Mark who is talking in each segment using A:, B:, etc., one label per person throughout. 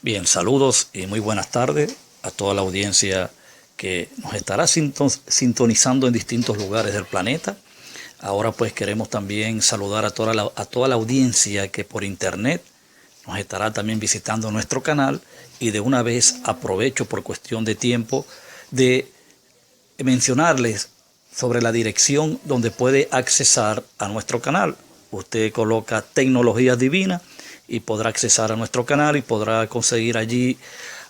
A: Bien, saludos y muy buenas tardes a toda la audiencia que nos estará sintonizando en distintos lugares del planeta. Ahora pues queremos también saludar a toda la audiencia que por internet nos estará también visitando nuestro canal, y de una vez aprovecho por cuestión de tiempo de mencionarles sobre la dirección donde puede accesar a nuestro canal. Usted coloca Tecnologías Divinas y podrá accesar a nuestro canal y podrá conseguir allí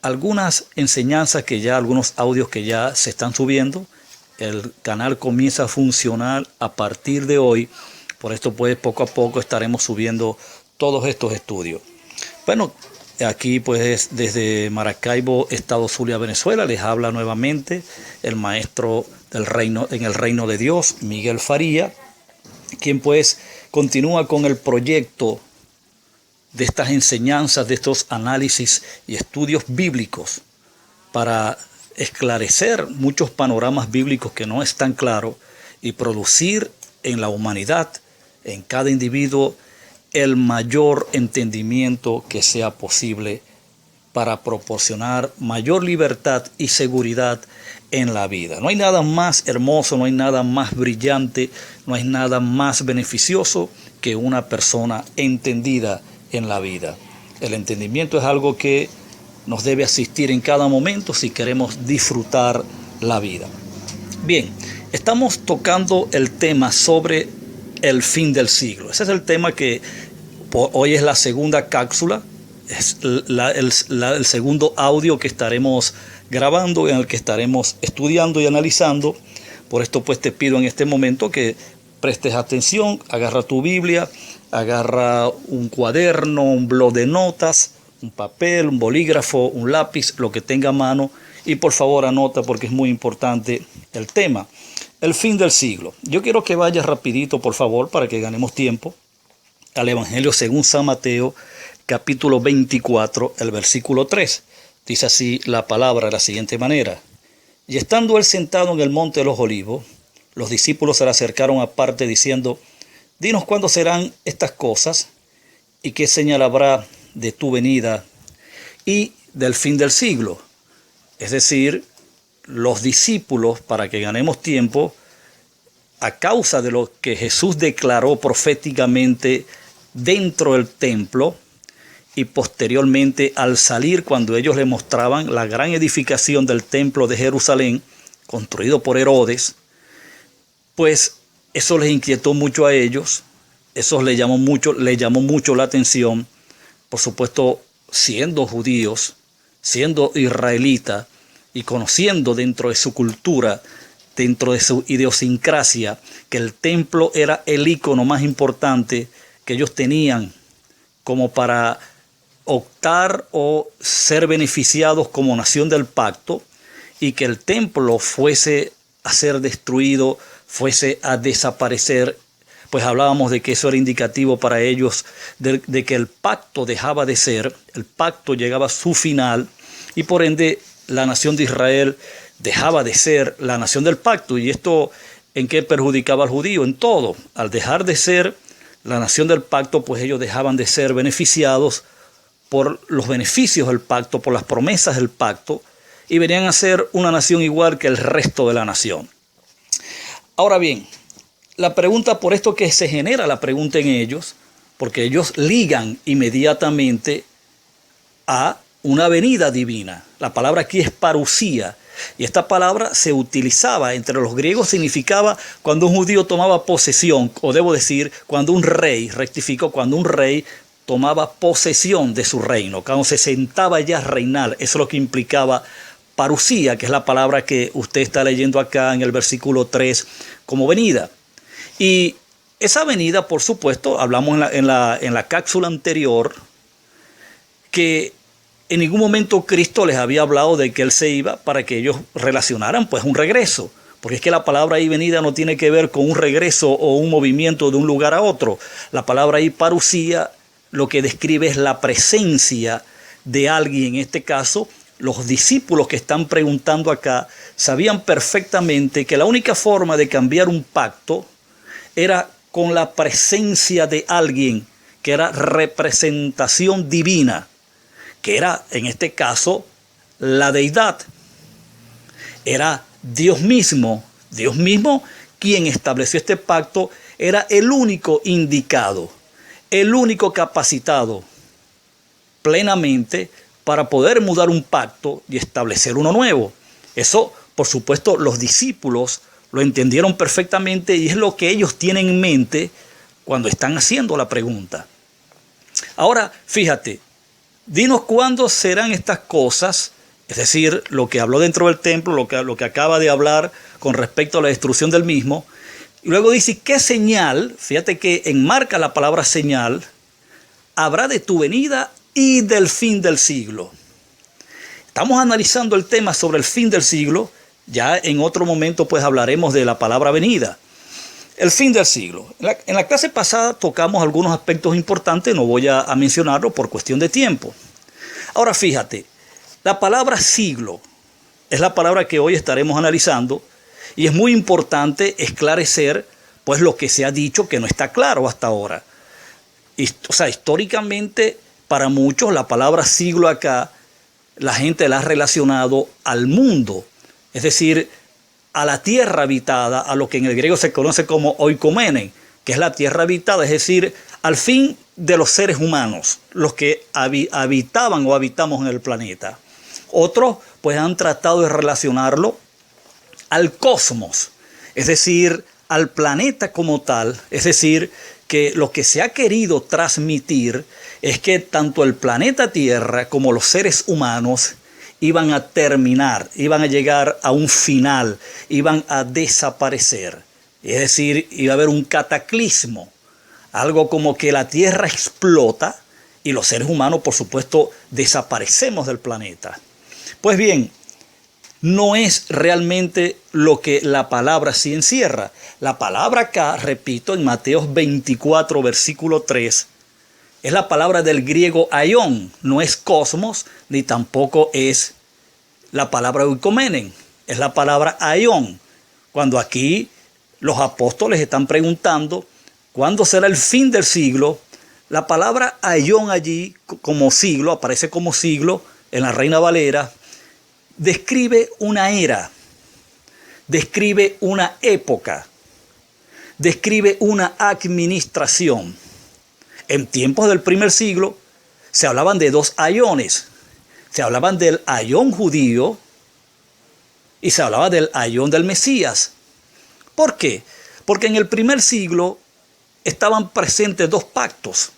A: algunas enseñanzas algunos audios que ya se están subiendo. El canal comienza a funcionar a partir de hoy, por esto pues poco a poco estaremos subiendo todos estos estudios. Bueno, aquí pues desde Maracaibo, Estado Zulia, Venezuela, les habla nuevamente el maestro del reino, en el reino de Dios, Miguel Faría, quien pues continúa con el proyecto de estas enseñanzas, de estos análisis y estudios bíblicos para esclarecer muchos panoramas bíblicos que no están claros y producir en la humanidad, en cada individuo, el mayor entendimiento que sea posible para proporcionar mayor libertad y seguridad en la vida. No hay nada más hermoso, no hay nada más brillante, no hay nada más beneficioso que una persona entendida en la vida. El entendimiento es algo que nos debe asistir en cada momento si queremos disfrutar la vida. Bien, estamos tocando el tema sobre el fin del siglo. Ese es el tema que hoy es la segunda cápsula, es el segundo audio que estaremos grabando, en el que estaremos estudiando y analizando. Por esto pues te pido en este momento que prestes atención, agarra tu Biblia, agarra un cuaderno, un bloc de notas, un papel, un bolígrafo, un lápiz, lo que tenga a mano, y por favor anota porque es muy importante el tema. El fin del siglo. Yo quiero que vayas rapidito, por favor, para que ganemos tiempo, al Evangelio según San Mateo, capítulo 24, el versículo 3. Dice así la palabra de la siguiente manera: y estando él sentado en el monte de los olivos, los discípulos se le acercaron aparte diciendo: dinos cuándo serán estas cosas y qué señal habrá de tu venida y del fin del siglo. Es decir, los discípulos, para que ganemos tiempo, a causa de lo que Jesús declaró proféticamente dentro del templo y posteriormente al salir, cuando ellos le mostraban la gran edificación del templo de Jerusalén, construido por Herodes, pues eso les inquietó mucho a ellos, eso les llamó mucho la atención. Por supuesto, siendo judíos, siendo israelitas y conociendo dentro de su cultura, dentro de su idiosincrasia, que el templo era el icono más importante que ellos tenían como para optar o ser beneficiados como nación del pacto, y que el templo fuese a ser destruido, fuese a desaparecer, pues hablábamos de que eso era indicativo para ellos de que el pacto dejaba de ser, el pacto llegaba a su final, y por ende la nación de Israel dejaba de ser la nación del pacto. ¿Y esto en qué perjudicaba al judío? En todo. Al dejar de ser la nación del pacto, pues ellos dejaban de ser beneficiados por los beneficios del pacto, por las promesas del pacto, y venían a ser una nación igual que el resto de la nación. Ahora bien, la pregunta, por esto que se genera la pregunta en ellos, porque ellos ligan inmediatamente a una venida divina. La palabra aquí es parusía, y esta palabra se utilizaba entre los griegos, significaba cuando un judío tomaba posesión, o debo decir, cuando un rey, cuando un rey tomaba posesión de su reino, cuando se sentaba ya a reinar. Eso es lo que implicaba parusía, que es la palabra que usted está leyendo acá en el versículo 3 como venida. Y esa venida, por supuesto, hablamos en la cápsula anterior, que en ningún momento Cristo les había hablado de que Él se iba para que ellos relacionaran pues un regreso. Porque es que la palabra ahí venida no tiene que ver con un regreso o un movimiento de un lugar a otro. La palabra ahí parusía lo que describe es la presencia de alguien. En este caso, los discípulos que están preguntando acá sabían perfectamente que la única forma de cambiar un pacto era con la presencia de alguien que era representación divina, que era en este caso la deidad. Era Dios mismo quien estableció este pacto, era el único indicado, el único capacitado plenamente para poder mudar un pacto y establecer uno nuevo. Eso, por supuesto, los discípulos lo entendieron perfectamente y es lo que ellos tienen en mente cuando están haciendo la pregunta. Ahora, fíjate, dinos cuándo serán estas cosas, es decir, lo que habló dentro del templo, lo que acaba de hablar con respecto a la destrucción del mismo. Y luego dice, ¿qué señal? Fíjate que enmarca la palabra señal, habrá de tu venida y del fin del siglo. Estamos analizando el tema sobre el fin del siglo. Ya en otro momento pues hablaremos de la palabra venida. El fin del siglo. En la clase pasada tocamos algunos aspectos importantes, no voy a mencionarlo por cuestión de tiempo. Ahora fíjate, la palabra siglo es la palabra que hoy estaremos analizando y es muy importante esclarecer pues lo que se ha dicho que no está claro hasta ahora. O sea, históricamente para muchos la palabra siglo acá la gente la ha relacionado al mundo. Es decir, a la tierra habitada, a lo que en el griego se conoce como oikomenen, que es la tierra habitada, es decir, al fin de los seres humanos, los que habitaban o habitamos en el planeta. Otros pues han tratado de relacionarlo al cosmos, es decir, al planeta como tal, es decir, que lo que se ha querido transmitir es que tanto el planeta Tierra como los seres humanos iban a terminar, iban a llegar a un final, iban a desaparecer. Es decir, iba a haber un cataclismo, algo como que la Tierra explota y los seres humanos, por supuesto, desaparecemos del planeta. Pues bien, no es realmente lo que la palabra sí encierra. La palabra acá, repito, en Mateo 24, versículo 3, es la palabra del griego aion, no es cosmos, ni tampoco es la palabra oikomenen, es la palabra aion. Cuando aquí los apóstoles están preguntando cuándo será el fin del siglo, la palabra aion allí como siglo, aparece como siglo en la Reina Valera, describe una era, describe una época, describe una administración. En tiempos del primer siglo se hablaban de dos aiones. Se hablaban del aión judío y se hablaba del aión del Mesías. ¿Por qué? Porque en el primer siglo estaban presentes dos pactos.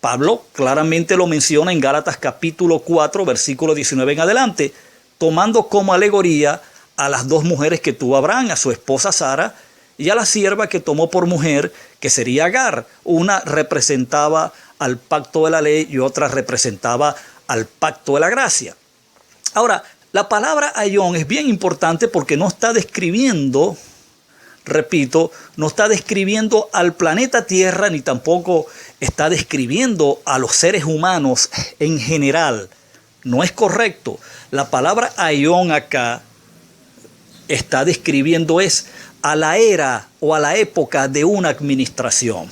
A: Pablo claramente lo menciona en Gálatas capítulo 4, versículo 19 en adelante, tomando como alegoría a las dos mujeres que tuvo Abraham, a su esposa Sara y a la sierva que tomó por mujer, que sería Agar. Una representaba al pacto de la ley y otra representaba al pacto de la gracia. Ahora, la palabra aión es bien importante porque no está describiendo, repito, no está describiendo al planeta Tierra ni tampoco está describiendo a los seres humanos en general. No es correcto. La palabra aión acá está describiendo a la era o a la época de una administración.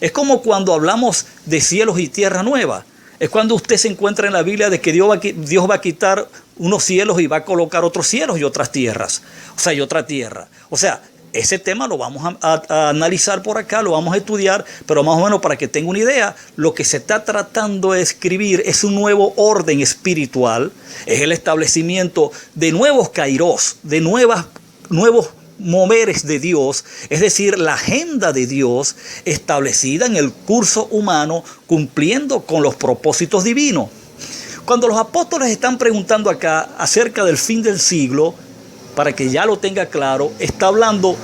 A: Es como cuando hablamos de cielos y tierra nueva. Es cuando usted se encuentra en la Biblia de que Dios va a quitar unos cielos y va a colocar otros cielos y otras tierras. O sea, y otra tierra. O sea, ese tema lo vamos a analizar por acá, lo vamos a estudiar, pero más o menos para que tenga una idea, lo que se está tratando de escribir es un nuevo orden espiritual, es el establecimiento de nuevos kairos, de nuevos moveres de Dios, es decir, la agenda de Dios establecida en el curso humano, cumpliendo con los propósitos divinos. Cuando los apóstoles están preguntando acá acerca del fin del siglo, para que ya lo tenga claro, está hablando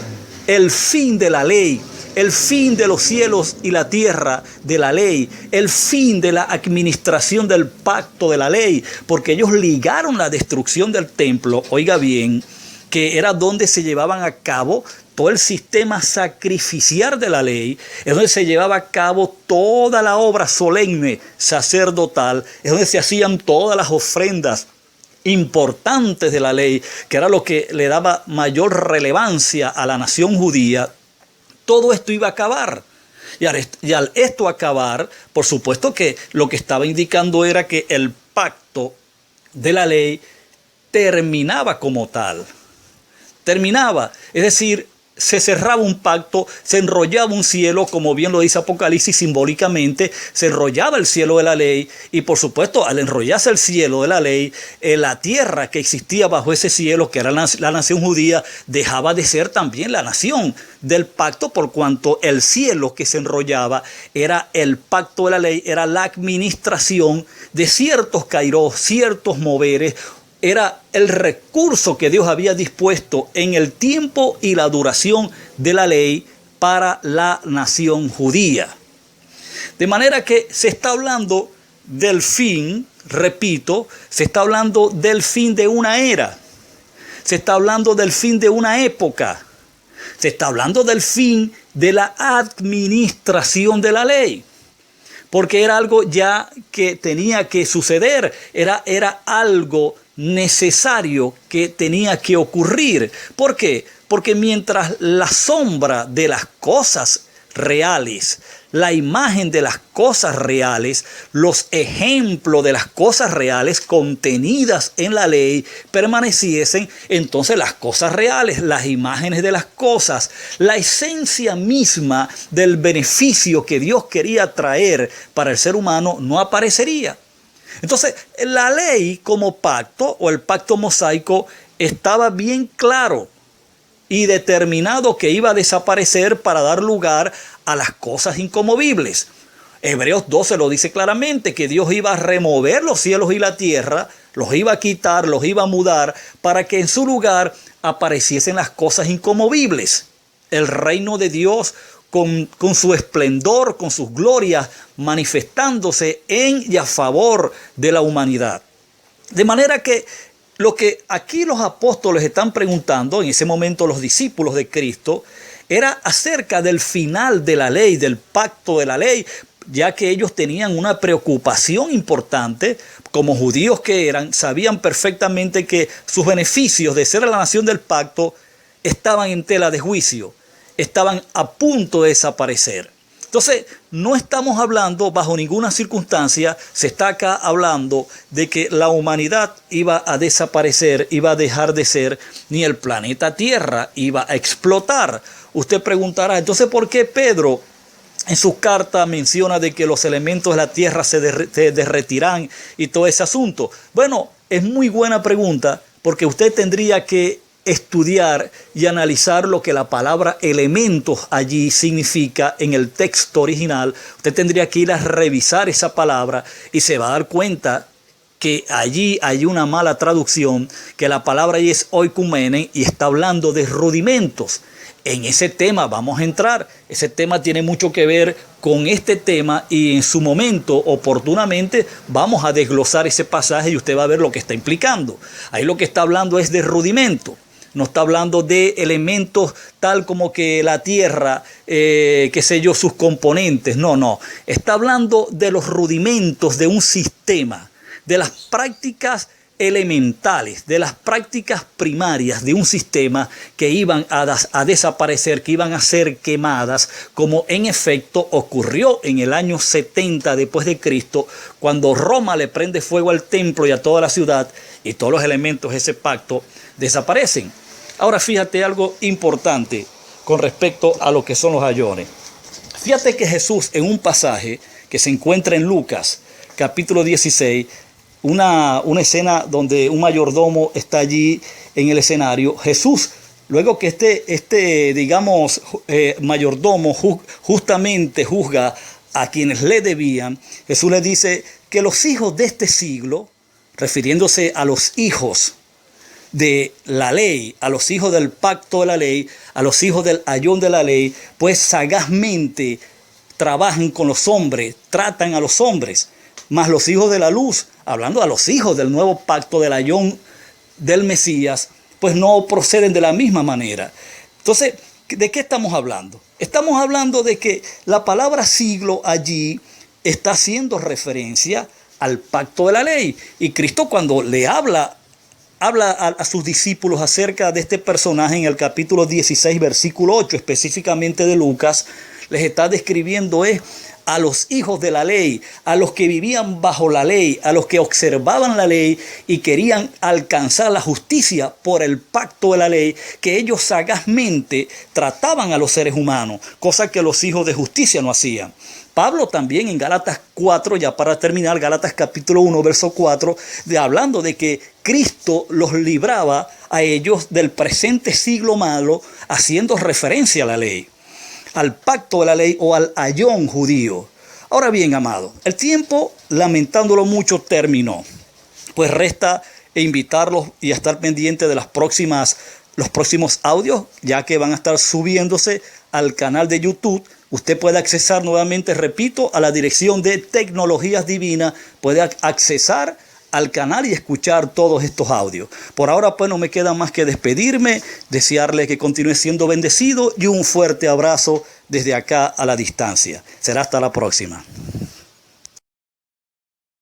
A: el fin de la ley, el fin de los cielos y la tierra de la ley, el fin de la administración del pacto de la ley, porque ellos ligaron la destrucción del templo, oiga bien, que era donde se llevaban a cabo todo el sistema sacrificial de la ley, es donde se llevaba a cabo toda la obra solemne sacerdotal, es donde se hacían todas las ofrendas importantes de la ley, que era lo que le daba mayor relevancia a la nación judía. Todo esto iba a acabar. Y al esto acabar, por supuesto que lo que estaba indicando era que el pacto de la ley terminaba como tal. Terminaba, es decir, se cerraba un pacto, se enrollaba un cielo, como bien lo dice Apocalipsis simbólicamente, se enrollaba el cielo de la ley y por supuesto al enrollarse el cielo de la ley, la tierra que existía bajo ese cielo, que era la nación judía, dejaba de ser también la nación del pacto, por cuanto el cielo que se enrollaba era el pacto de la ley, era la administración de ciertos kairos, ciertos moveres. Era el recurso que Dios había dispuesto en el tiempo y la duración de la ley para la nación judía. De manera que se está hablando del fin, repito, se está hablando del fin de una era. Se está hablando del fin de una época. Se está hablando del fin de la administración de la ley. Porque era algo ya que tenía que suceder, era algo necesario que tenía que ocurrir. ¿Por qué? Porque mientras la sombra de las cosas reales, la imagen de las cosas reales, los ejemplos de las cosas reales contenidas en la ley permaneciesen, entonces las cosas reales, las imágenes de las cosas, la esencia misma del beneficio que Dios quería traer para el ser humano no aparecería. Entonces, la ley como pacto o el pacto mosaico estaba bien claro y determinado que iba a desaparecer para dar lugar a las cosas inconmovibles. Hebreos 12 lo dice claramente, que Dios iba a remover los cielos y la tierra, los iba a quitar, los iba a mudar, para que en su lugar apareciesen las cosas inconmovibles. El reino de Dios con su esplendor, con sus glorias, manifestándose en y a favor de la humanidad. De manera que lo que aquí los apóstoles están preguntando, en ese momento los discípulos de Cristo, era acerca del final de la ley, del pacto de la ley, ya que ellos tenían una preocupación importante, como judíos que eran, sabían perfectamente que sus beneficios de ser la nación del pacto estaban en tela de juicio, estaban a punto de desaparecer. Entonces, no estamos hablando bajo ninguna circunstancia, se está acá hablando de que la humanidad iba a desaparecer, iba a dejar de ser, ni el planeta Tierra iba a explotar. Usted preguntará, entonces, ¿por qué Pedro en su carta menciona de que los elementos de la Tierra se derretirán y todo ese asunto? Bueno, es muy buena pregunta, porque usted tendría que estudiar y analizar lo que la palabra elementos allí significa en el texto original. Usted tendría que ir a revisar esa palabra y se va a dar cuenta que allí hay una mala traducción, que la palabra ahí es oikumenen y está hablando de rudimentos. En ese tema vamos a entrar. Ese tema tiene mucho que ver con este tema y en su momento, oportunamente, vamos a desglosar ese pasaje y usted va a ver lo que está implicando. Ahí lo que está hablando es de rudimento. No está hablando de elementos tal como que la tierra, qué sé yo, sus componentes. No. Está hablando de los rudimentos de un sistema, de las prácticas elementales, de las prácticas primarias de un sistema que iban a desaparecer, que iban a ser quemadas, como en efecto ocurrió en el año 70 después de Cristo, cuando Roma le prende fuego al templo y a toda la ciudad, y todos los elementos de ese pacto desaparecen. Ahora fíjate algo importante con respecto a lo que son los ayones. Fíjate que Jesús, en un pasaje que se encuentra en Lucas, capítulo 16, una escena donde un mayordomo está allí en el escenario. Jesús, luego que mayordomo justamente juzga a quienes le debían, Jesús le dice que los hijos de este siglo, refiriéndose a los hijos de la ley, a los hijos del pacto de la ley, a los hijos del ayón de la ley, pues sagazmente trabajan con los hombres, tratan a los hombres, mas los hijos de la luz, hablando a los hijos del nuevo pacto del ayón del Mesías, pues no proceden de la misma manera. Entonces, ¿de qué estamos hablando? Estamos hablando de que la palabra siglo allí está haciendo referencia al pacto de la ley. Y Cristo, cuando le habla a sus discípulos acerca de este personaje en el capítulo 16, versículo 8, específicamente de Lucas, les está describiendo es a los hijos de la ley, a los que vivían bajo la ley, a los que observaban la ley y querían alcanzar la justicia por el pacto de la ley, que ellos sagazmente trataban a los seres humanos, cosa que los hijos de justicia no hacían. Pablo también en Gálatas 4, ya para terminar, Gálatas capítulo 1, verso 4, hablando de que Cristo los libraba a ellos del presente siglo malo, haciendo referencia a la ley, al pacto de la ley o al ayón judío. Ahora bien, amado, el tiempo, lamentándolo mucho, terminó. Pues resta invitarlos y a estar pendientes de los próximos audios, ya que van a estar subiéndose al canal de YouTube. Usted puede accesar nuevamente, repito, a la dirección de Tecnologías Divinas. Puede accesar al canal y escuchar todos estos audios. Por ahora, pues, no me queda más que despedirme, desearle que continúe siendo bendecido y un fuerte abrazo desde acá a la distancia. Será hasta la próxima.